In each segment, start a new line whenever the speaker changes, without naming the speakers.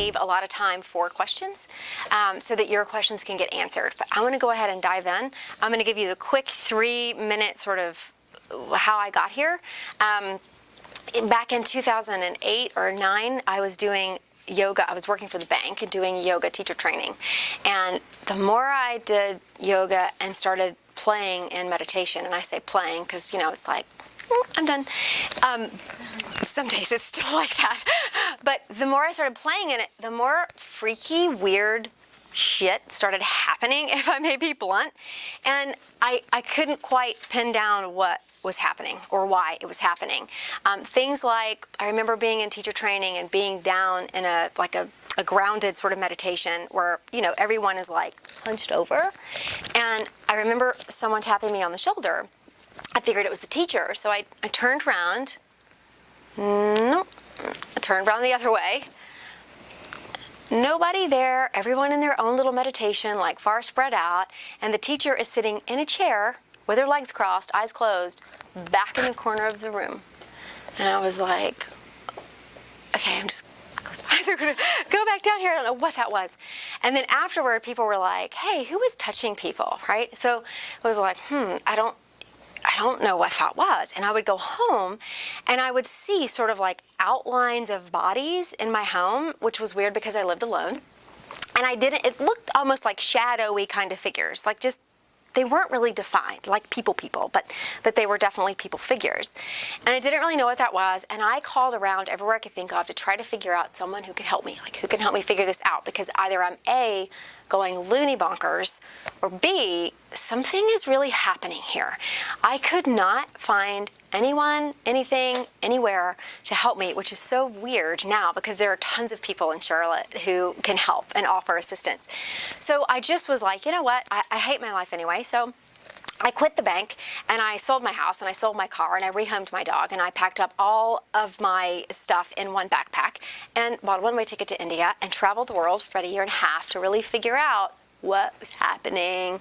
save a lot of time for questions so that your questions can get answered. But I'm going to go ahead and dive in. I'm going to give you the quick 3-minute sort of how I got here. Back in 2008 or 9, I was doing yoga. I was working for the bank and doing yoga teacher training. And the more I did yoga and started playing in meditation, and I say playing because, you know, it's like, I'm done. Some days it's still like that. But the more I started playing in it, the more freaky, weird shit started happening, if I may be blunt. And I couldn't quite pin down what was happening or why it was happening. Things like, I remember being in teacher training and being down in a grounded sort of meditation where, you know, everyone is like hunched over. And I remember someone tapping me on the shoulder. I figured it was the teacher, so I turned around. Nope. I turned around the other way. Nobody there, everyone in their own little meditation, like far spread out, and the teacher is sitting in a chair with her legs crossed, eyes closed, back in the corner of the room. And I was like, okay, I'm just gonna go back down here. I don't know what that was. And then afterward, people were like, hey, who was touching people, right? So I was like, I don't know what that was. And I would go home and I would see sort of like outlines of bodies in my home, which was weird because I lived alone. And it looked almost like shadowy kind of figures, like just, they weren't really defined, like people, but they were definitely people figures. And I didn't really know what that was. And I called around everywhere I could think of to try to figure out someone who could help me, like who can help me figure this out, because either I'm A, going loony bonkers, or B, something is really happening here. I could not find anyone, anything, anywhere to help me, which is so weird now because there are tons of people in Charlotte who can help and offer assistance. So I just was like, you know what, I hate my life anyway, so I quit the bank and I sold my house and I sold my car and I rehomed my dog and I packed up all of my stuff in one backpack and bought a one-way ticket to India and traveled the world for about 1.5 years to really figure out what was happening.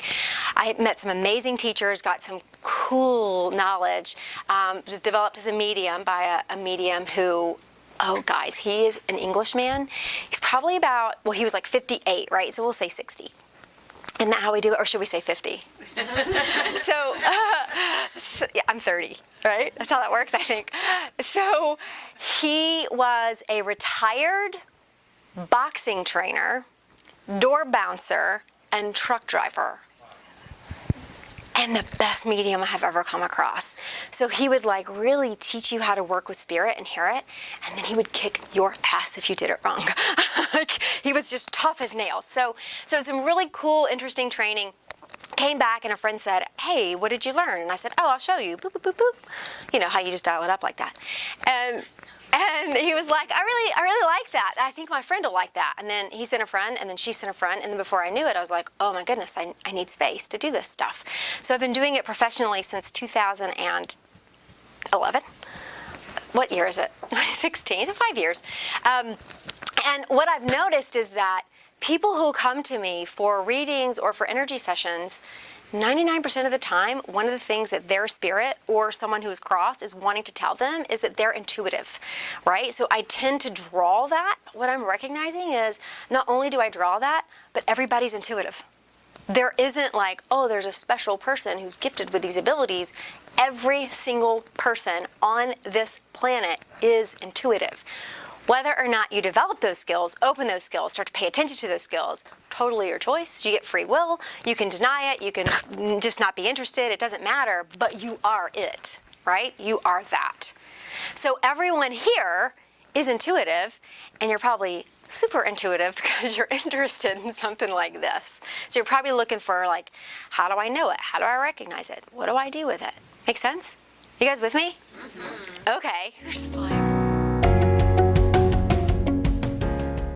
I met some amazing teachers, got some cool knowledge, was developed as a medium by a medium who, oh guys, he is an Englishman. He's probably about, well, he was like 58, right? So we'll say 60. Isn't that how we do it? Or should we say 50? so yeah, I'm 30, right? That's how that works, I think. So he was a retired boxing trainer, door bouncer, and truck driver. And the best medium I have ever come across. So he would like really teach you how to work with spirit and hear it, and then he would kick your ass if you did it wrong. Like, he was just tough as nails. So some really cool, interesting training. Came back and a friend said, hey, what did you learn? And I said, oh, I'll show you. Boop, boop, boop, boop. You know how you just dial it up like that. And he was like, I really like that. I think my friend will like that. And then he sent a friend, and then she sent a friend, and then before I knew it, I was like, oh my goodness, I need space to do this stuff. So I've been doing it professionally since 2011. What year is it? 2016, so 5 years. And what I've noticed is that people who come to me for readings or for energy sessions, 99% of the time, one of the things that their spirit or someone who is crossed is wanting to tell them is that they're intuitive, right? So I tend to draw that. What I'm recognizing is not only do I draw that, but everybody's intuitive. There isn't like, oh, there's a special person who's gifted with these abilities. Every single person on this planet is intuitive. Whether or not you develop those skills, open those skills, start to pay attention to those skills, totally your choice. You get free will. You can deny it. You can just not be interested. It doesn't matter, but you are it, right? You are that. So everyone here is intuitive, and you're probably super intuitive because you're interested in something like this. So you're probably looking for like, how do I know it? How do I recognize it? What do I do with it? Make sense? You guys with me? Okay.